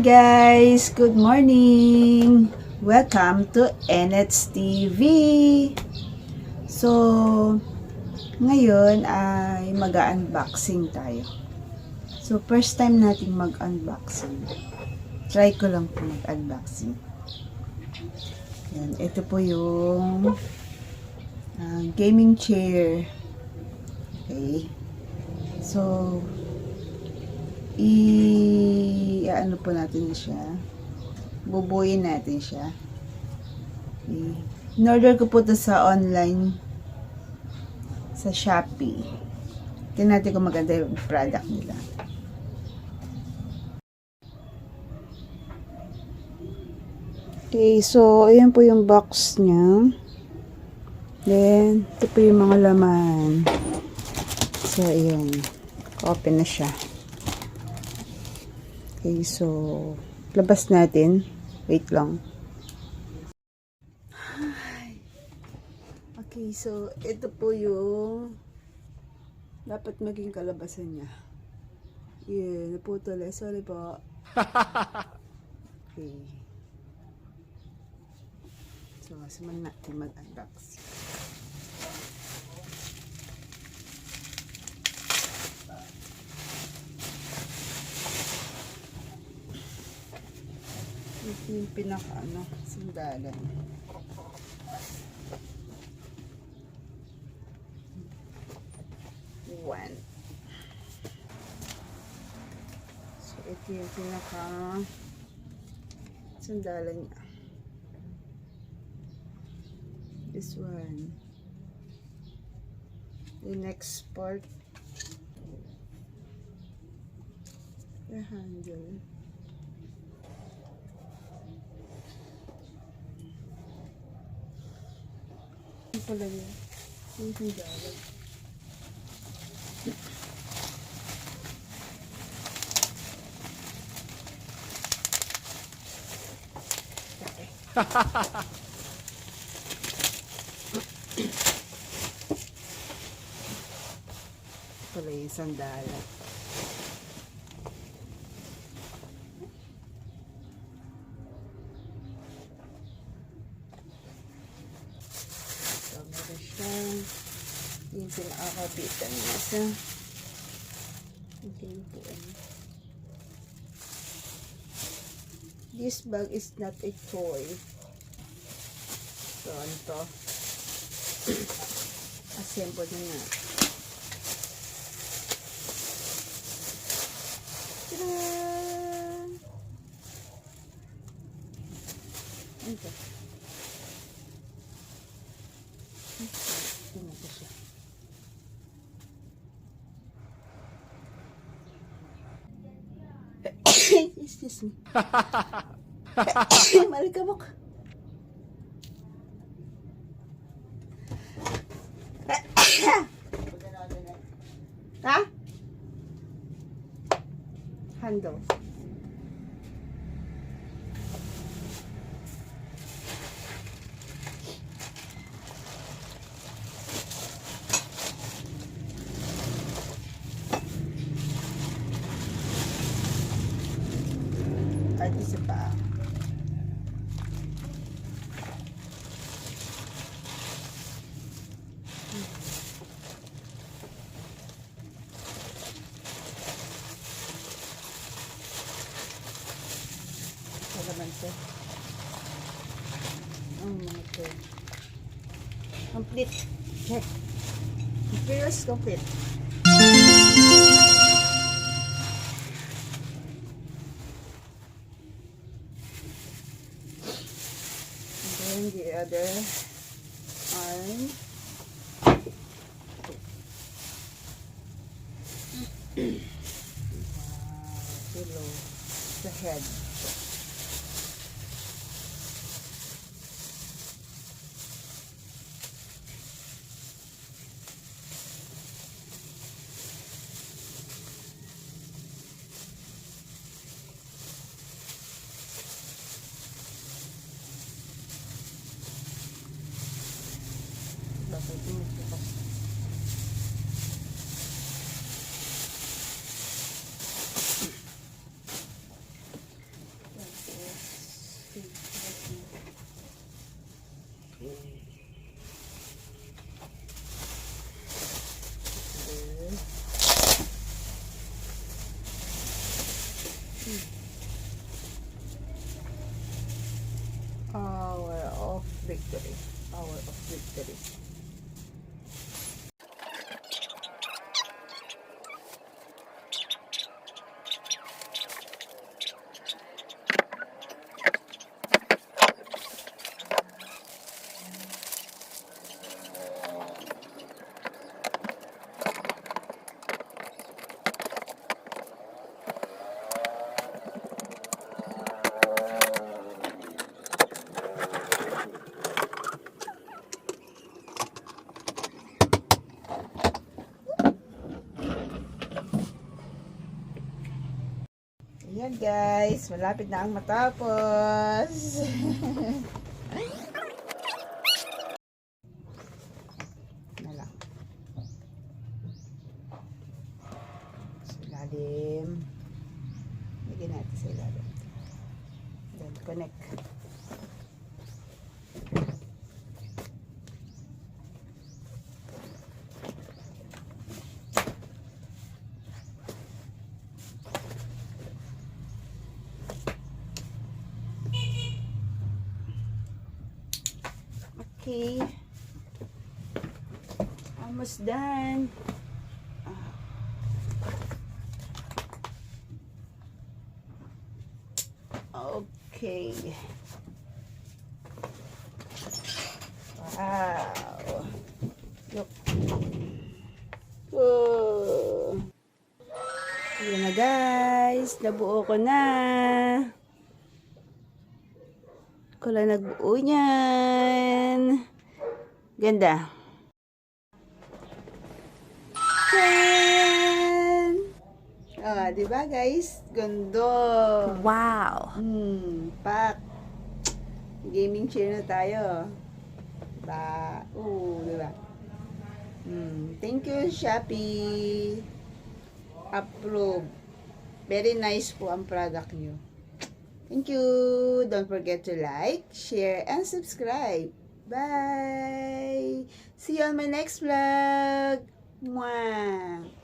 guys! Good morning! Welcome to Enets TV! So, ngayon ay mag-unboxing tayo. So, first time nating mag-unboxing. Try ko lang po mag-unboxing. Yan, ito po yung gaming chair. Okay. So, ano po natin siya, bubuyin natin siya. In-order ko po ito sa online, sa Shopee. Tingnan natin kung maganda yung product nila. Okay, so ayan po yung box niya. Then ito po yung mga laman. So ayan, open na siya. Okay, so, labas natin. Wait lang. Okay, so, ito po yung dapat maging kalabasan niya. Yeah, naputol eh. Sorry po. Okay. So, simulan natin mag-unbox. Ito yung pinaka sandalan. One. So, ito yung pinaka sandalan niya. This one. The next part. The handle. Pala niya. Yung sandalan. Pala yung sandalan. Yung pinakakapitan niya sa pinpuan. This bag is not a toy. So, ano to? Assemble na nga. Tadaan! Ano to? Tingnan ko siya. Excuse me. Malikabok. Ha? Handle. At isa pa. Ito naman ito. Ang mga ito. Complete. Check. Materials complete. The other arm. Below the head. victory. Power of victory. Ayan guys, malapit na ang matapos. Na lang. Sa ilalim. Lagyan natin sa ilalim. Then connect. Okay. Almost done. Okay. Wow. Look. Oh. Ayan na guys. Nabuo ko na. Ko lang nagbuo niyan. Ganda. Tan! Ah, di ba guys? Ganda. Wow. Pak. Gaming chair na tayo. Ba, di ba? Thank you, Shopee. Approve. Very nice po ang product nyo. Thank you. Don't forget to like, share, and subscribe. Bye. See you on my next vlog. Mwah.